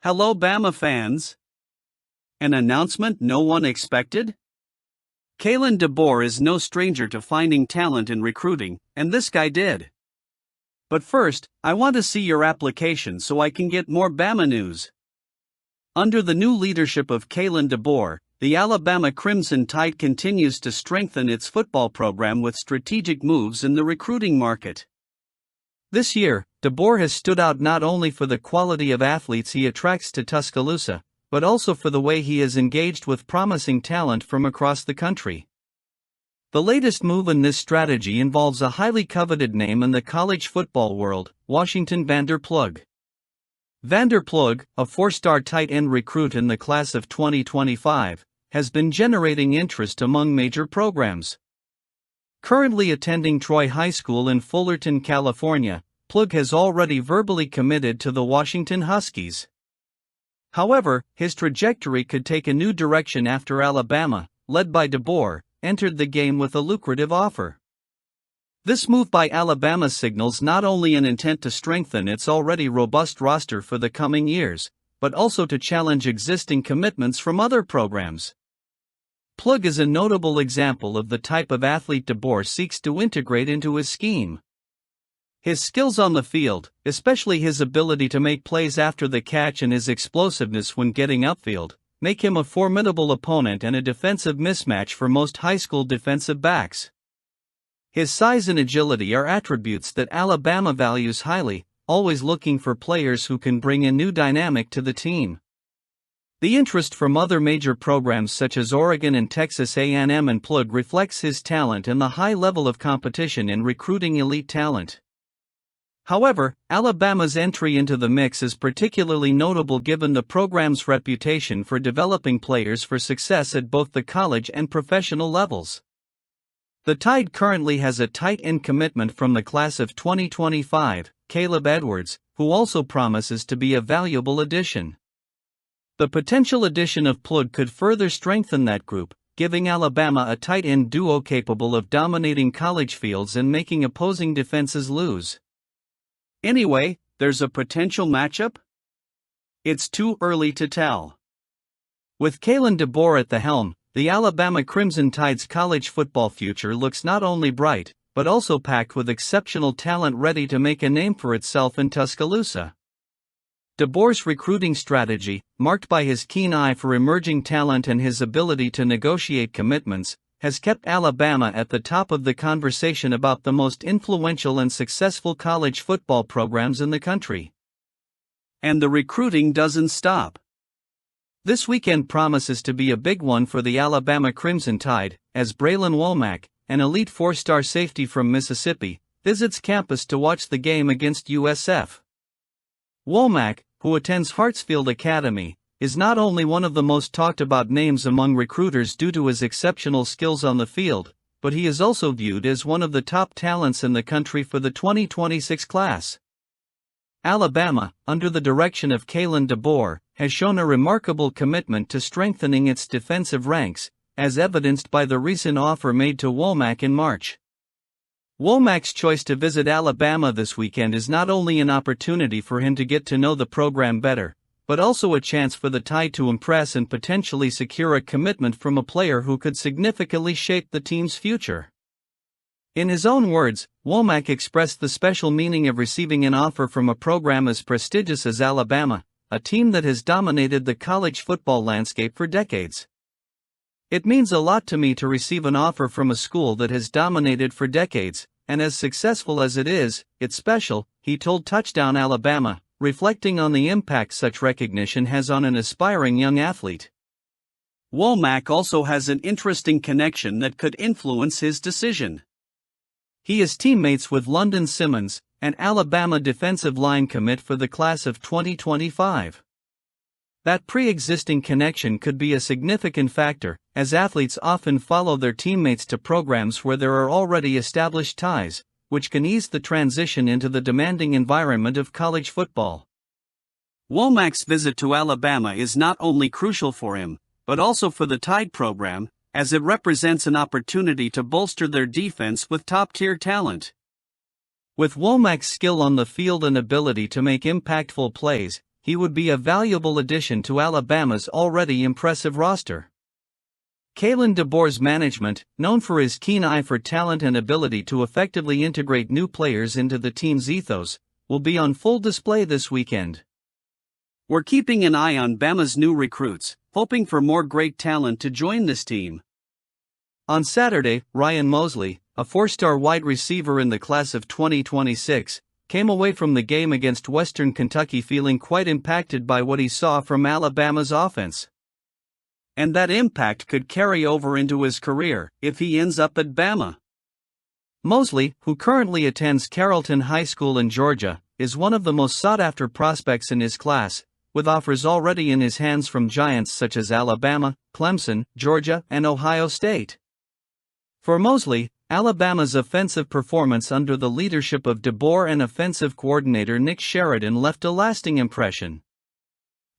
Hello Bama fans! An announcement no one expected? Kalen DeBoer is no stranger to finding talent in recruiting, and this guy did. But first, I want to see your application so I can get more Bama news. Under the new leadership of Kalen DeBoer, the Alabama Crimson Tide continues to strengthen its football program with strategic moves in the recruiting market. This year, DeBoer has stood out not only for the quality of athletes he attracts to Tuscaloosa, but also for the way he is engaged with promising talent from across the country. The latest move in this strategy involves a highly coveted name in the college football world, Washington Vander Ploeg. Vander Ploeg, a four-star tight end recruit in the class of 2025, has been generating interest among major programs. Currently attending Troy High School in Fullerton, California, Ploeg has already verbally committed to the Washington Huskies. However, his trajectory could take a new direction after Alabama, led by DeBoer, entered the game with a lucrative offer. This move by Alabama signals not only an intent to strengthen its already robust roster for the coming years, but also to challenge existing commitments from other programs. Ploeg is a notable example of the type of athlete DeBoer seeks to integrate into his scheme. His skills on the field, especially his ability to make plays after the catch and his explosiveness when getting upfield, make him a formidable opponent and a defensive mismatch for most high school defensive backs. His size and agility are attributes that Alabama values highly, always looking for players who can bring a new dynamic to the team. The interest from other major programs such as Oregon and Texas A&M and Ploeg reflects his talent and the high level of competition in recruiting elite talent. However, Alabama's entry into the mix is particularly notable given the program's reputation for developing players for success at both the college and professional levels. The Tide currently has a tight end commitment from the class of 2025, Caleb Edwards, who also promises to be a valuable addition. The potential addition of Ploeg could further strengthen that group, giving Alabama a tight end duo capable of dominating college fields and making opposing defenses lose. Anyway, there's a potential matchup? It's too early to tell. With Kalen DeBoer at the helm, the Alabama Crimson Tide's college football future looks not only bright, but also packed with exceptional talent ready to make a name for itself in Tuscaloosa. DeBoer's recruiting strategy, marked by his keen eye for emerging talent and his ability to negotiate commitments, has kept Alabama at the top of the conversation about the most influential and successful college football programs in the country. And the recruiting doesn't stop. This weekend promises to be a big one for the Alabama Crimson Tide, as Brillan Wmac, an elite four-star safety from Mississippi, visits campus to watch the game against USF. Wmac, who attends Hartsfield Academy, is not only one of the most talked about names among recruiters due to his exceptional skills on the field, but he is also viewed as one of the top talents in the country for the 2026 class. Alabama, under the direction of Kalen DeBoer, has shown a remarkable commitment to strengthening its defensive ranks, as evidenced by the recent offer made to Wmac in March. Wmac's choice to visit Alabama this weekend is not only an opportunity for him to get to know the program better, but also a chance for the Tide to impress and potentially secure a commitment from a player who could significantly shape the team's future. In his own words, Wmac expressed the special meaning of receiving an offer from a program as prestigious as Alabama, a team that has dominated the college football landscape for decades. It means a lot to me to receive an offer from a school that has dominated for decades, and as successful as it is, it's special, he told Touchdown Alabama, reflecting on the impact such recognition has on an aspiring young athlete. Wmac also has an interesting connection that could influence his decision. He is teammates with London Simmons, an Alabama defensive line commit for the class of 2025. That pre-existing connection could be a significant factor, as athletes often follow their teammates to programs where there are already established ties, which can ease the transition into the demanding environment of college football. Wmac's visit to Alabama is not only crucial for him, but also for the Tide program, as it represents an opportunity to bolster their defense with top-tier talent. With Wmac's skill on the field and ability to make impactful plays, he would be a valuable addition to Alabama's already impressive roster. Kalen DeBoer's management, known for his keen eye for talent and ability to effectively integrate new players into the team's ethos, will be on full display this weekend. We're keeping an eye on Bama's new recruits, hoping for more great talent to join this team. On Saturday, Ryan Mosley, a four-star wide receiver in the class of 2026, came away from the game against Western Kentucky feeling quite impacted by what he saw from Alabama's offense. And that impact could carry over into his career if he ends up at Bama. Mosley, who currently attends Carrollton High School in Georgia, is one of the most sought-after prospects in his class, with offers already in his hands from giants such as Alabama, Clemson, Georgia, and Ohio State. For Mosley, Alabama's offensive performance under the leadership of DeBoer and offensive coordinator Nick Sheridan left a lasting impression.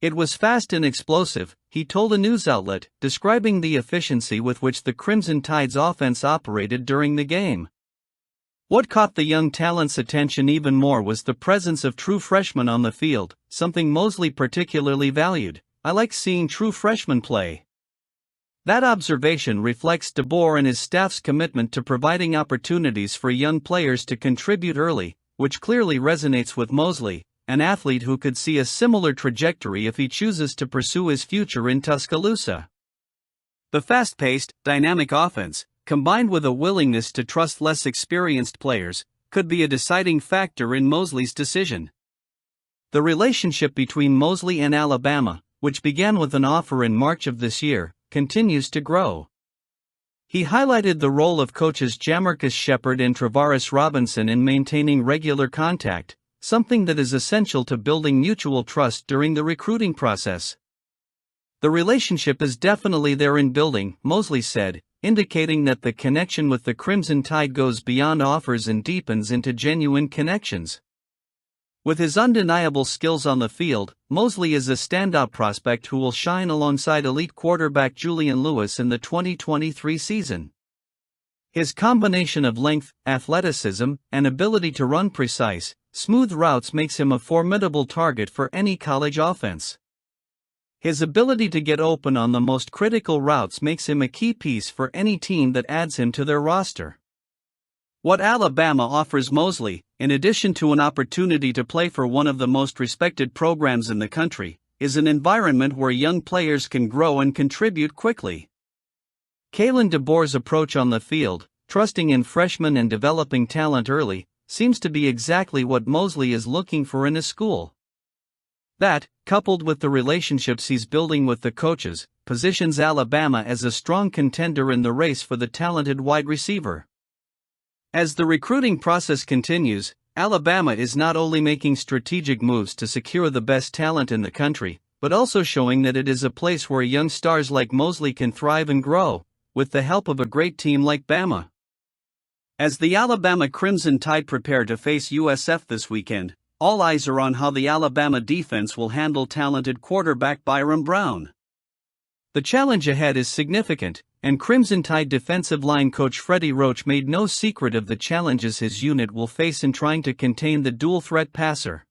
It was fast and explosive, he told a news outlet, describing the efficiency with which the Crimson Tide's offense operated during the game. What caught the young talent's attention even more was the presence of true freshmen on the field, something Mosley particularly valued. "I like seeing true freshmen play." That observation reflects DeBoer and his staff's commitment to providing opportunities for young players to contribute early, which clearly resonates with Mosley, an athlete who could see a similar trajectory if he chooses to pursue his future in Tuscaloosa. The fast-paced, dynamic offense, combined with a willingness to trust less experienced players, could be a deciding factor in Mosley's decision. The relationship between Mosley and Alabama, which began with an offer in March of this year, continues to grow. He highlighted the role of coaches Jamarcus Shepard and Travaris Robinson in maintaining regular contact, something that is essential to building mutual trust during the recruiting process. "The relationship is definitely there in building," Mosley said, indicating that the connection with the Crimson Tide goes beyond offers and deepens into genuine connections. With his undeniable skills on the field, Mosley is a standout prospect who will shine alongside elite quarterback Julian Lewis in the 2023 season. His combination of length, athleticism, and ability to run precise, smooth routes makes him a formidable target for any college offense. His ability to get open on the most critical routes makes him a key piece for any team that adds him to their roster. What Alabama offers Mosley, in addition to an opportunity to play for one of the most respected programs in the country, is an environment where young players can grow and contribute quickly. Kalen DeBoer's approach on the field, trusting in freshmen and developing talent early, seems to be exactly what Mosley is looking for in a school. That, coupled with the relationships he's building with the coaches, positions Alabama as a strong contender in the race for the talented wide receiver. As the recruiting process continues, Alabama is not only making strategic moves to secure the best talent in the country, but also showing that it is a place where young stars like Mosley can thrive and grow, with the help of a great team like Bama. As the Alabama Crimson Tide prepare to face USF this weekend, all eyes are on how the Alabama defense will handle talented quarterback Byron Brown. The challenge ahead is significant, and Crimson Tide defensive line coach Freddie Roach made no secret of the challenges his unit will face in trying to contain the dual-threat passer.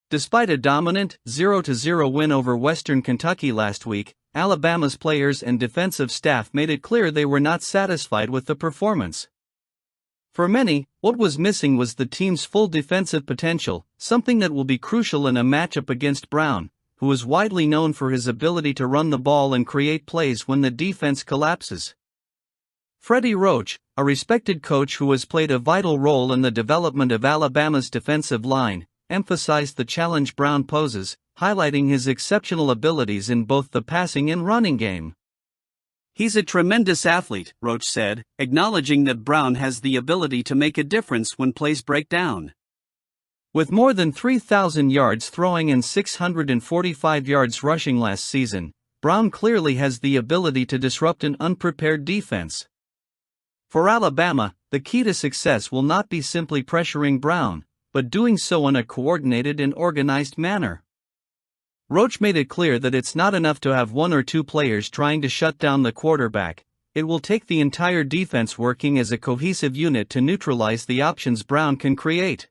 Despite a dominant 0-0 win over Western Kentucky last week, Alabama's players and defensive staff made it clear they were not satisfied with the performance. For many, what was missing was the team's full defensive potential, something that will be crucial in a matchup against Brown, who is widely known for his ability to run the ball and create plays when the defense collapses. Freddie Roach, a respected coach who has played a vital role in the development of Alabama's defensive line, emphasized the challenge Brown poses, highlighting his exceptional abilities in both the passing and running game. "He's a tremendous athlete," Roach said, acknowledging that Brown has the ability to make a difference when plays break down. With more than 3,000 yards throwing and 645 yards rushing last season, Brown clearly has the ability to disrupt an unprepared defense. For Alabama, the key to success will not be simply pressuring Brown, but doing so in a coordinated and organized manner. Roach made it clear that it's not enough to have one or two players trying to shut down the quarterback. It will take the entire defense working as a cohesive unit to neutralize the options Brown can create.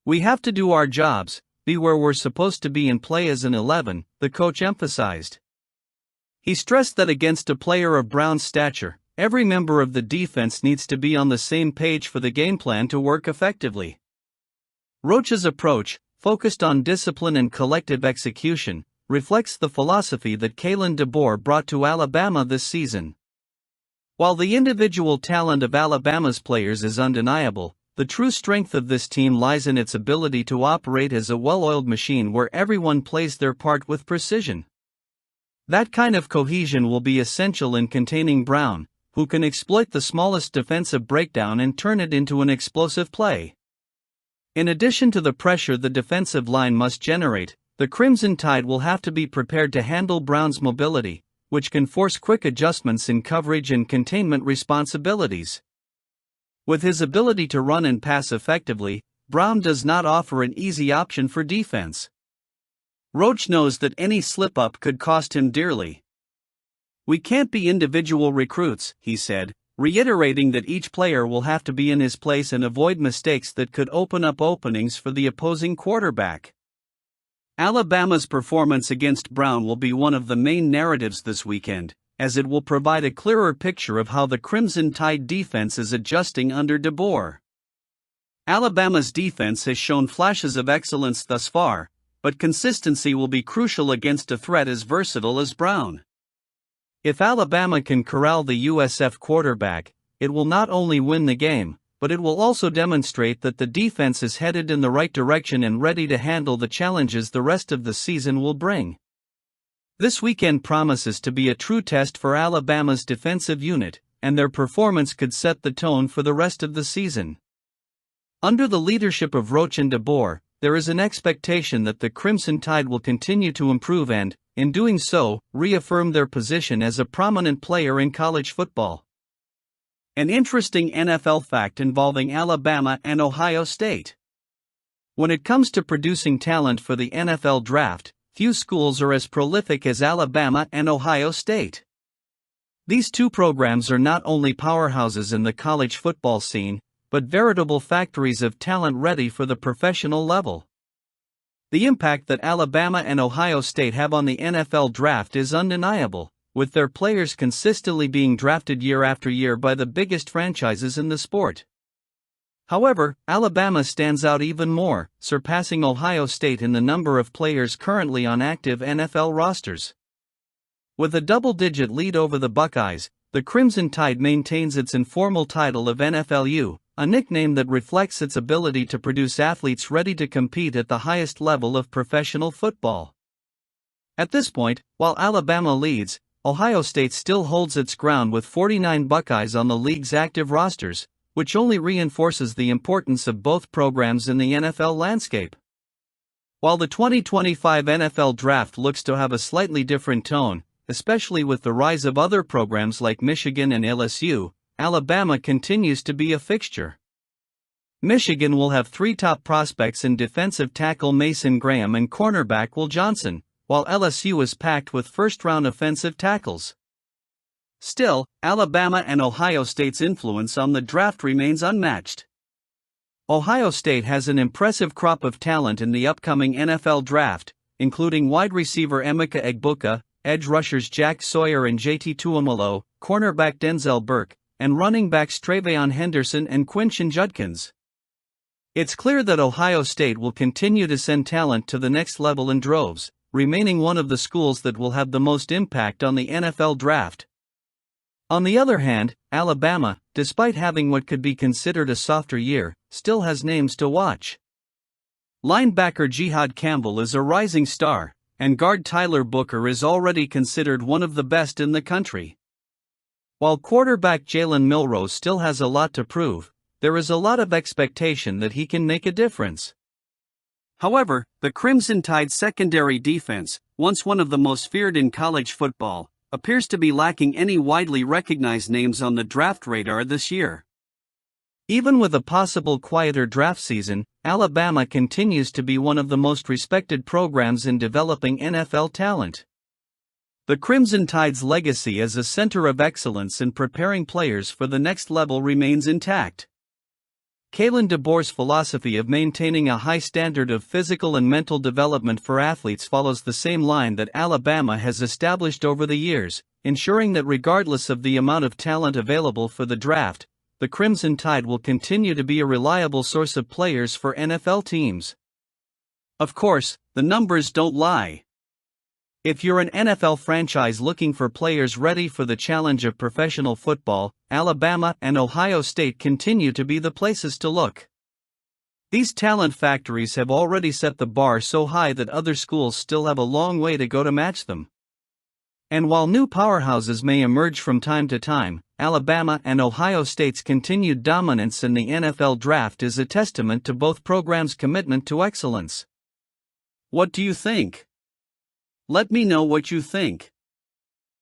"We have to do our jobs, be where we're supposed to be and play as an 11, the coach emphasized. He stressed that against a player of Brown's stature, every member of the defense needs to be on the same page for the game plan to work effectively. Roach's approach, focused on discipline and collective execution, reflects the philosophy that Kalen DeBoer brought to Alabama this season. While the individual talent of Alabama's players is undeniable, the true strength of this team lies in its ability to operate as a well-oiled machine where everyone plays their part with precision. That kind of cohesion will be essential in containing Brown, who can exploit the smallest defensive breakdown and turn it into an explosive play. In addition to the pressure the defensive line must generate, the Crimson Tide will have to be prepared to handle Brown's mobility, which can force quick adjustments in coverage and containment responsibilities. With his ability to run and pass effectively, Brown does not offer an easy option for defense. Roach knows that any slip-up could cost him dearly. "We can't be individual recruits," he said, reiterating that each player will have to be in his place and avoid mistakes that could open up openings for the opposing quarterback. Alabama's performance against Brown will be one of the main narratives this weekend, as it will provide a clearer picture of how the Crimson Tide defense is adjusting under DeBoer. Alabama's defense has shown flashes of excellence thus far, but consistency will be crucial against a threat as versatile as Brown. If Alabama can corral the USF quarterback, it will not only win the game, but it will also demonstrate that the defense is headed in the right direction and ready to handle the challenges the rest of the season will bring. This weekend promises to be a true test for Alabama's defensive unit, and their performance could set the tone for the rest of the season. Under the leadership of Roach and DeBoer, there is an expectation that the Crimson Tide will continue to improve and, in doing so, reaffirm their position as a prominent player in college football. An interesting NFL fact involving Alabama and Ohio State. When it comes to producing talent for the NFL draft, few schools are as prolific as Alabama and Ohio State. These two programs are not only powerhouses in the college football scene, but veritable factories of talent ready for the professional level. The impact that Alabama and Ohio State have on the NFL draft is undeniable, with their players consistently being drafted year after year by the biggest franchises in the sport. However, Alabama stands out even more, surpassing Ohio State in the number of players currently on active NFL rosters. With a double-digit lead over the Buckeyes, the Crimson Tide maintains its informal title of NFLU, a nickname that reflects its ability to produce athletes ready to compete at the highest level of professional football. At this point, while Alabama leads, Ohio State still holds its ground with 49 Buckeyes on the league's active rosters, which only reinforces the importance of both programs in the NFL landscape. While the 2025 NFL Draft looks to have a slightly different tone, especially with the rise of other programs like Michigan and LSU, Alabama continues to be a fixture. Michigan will have three top prospects in defensive tackle Mason Graham and cornerback Will Johnson, while LSU is packed with first-round offensive tackles. Still, Alabama and Ohio State's influence on the draft remains unmatched. Ohio State has an impressive crop of talent in the upcoming NFL Draft, including wide receiver Emeka Egbuka, edge rushers Jack Sawyer and JT Tuimoloau, cornerback Denzel Burke, and running backs Travion Henderson and Quinshon Judkins. It's clear that Ohio State will continue to send talent to the next level in droves, remaining one of the schools that will have the most impact on the NFL Draft. On the other hand, Alabama, despite having what could be considered a softer year, still has names to watch. Linebacker Jihad Campbell is a rising star, and guard Tyler Booker is already considered one of the best in the country. While quarterback Jalen Milroe still has a lot to prove, there is a lot of expectation that he can make a difference. However, the Crimson Tide's secondary defense, once one of the most feared in college football, appears to be lacking any widely recognized names on the draft radar this year. Even with a possible quieter draft season, Alabama continues to be one of the most respected programs in developing NFL talent. The Crimson Tide's legacy as a center of excellence in preparing players for the next level remains intact. Kalen DeBoer's philosophy of maintaining a high standard of physical and mental development for athletes follows the same line that Alabama has established over the years, ensuring that regardless of the amount of talent available for the draft, the Crimson Tide will continue to be a reliable source of players for NFL teams. Of course, the numbers don't lie. If you're an NFL franchise looking for players ready for the challenge of professional football, Alabama and Ohio State continue to be the places to look. These talent factories have already set the bar so high that other schools still have a long way to go to match them. And while new powerhouses may emerge from time to time, Alabama and Ohio State's continued dominance in the NFL draft is a testament to both programs' commitment to excellence. What do you think? Let me know what you think.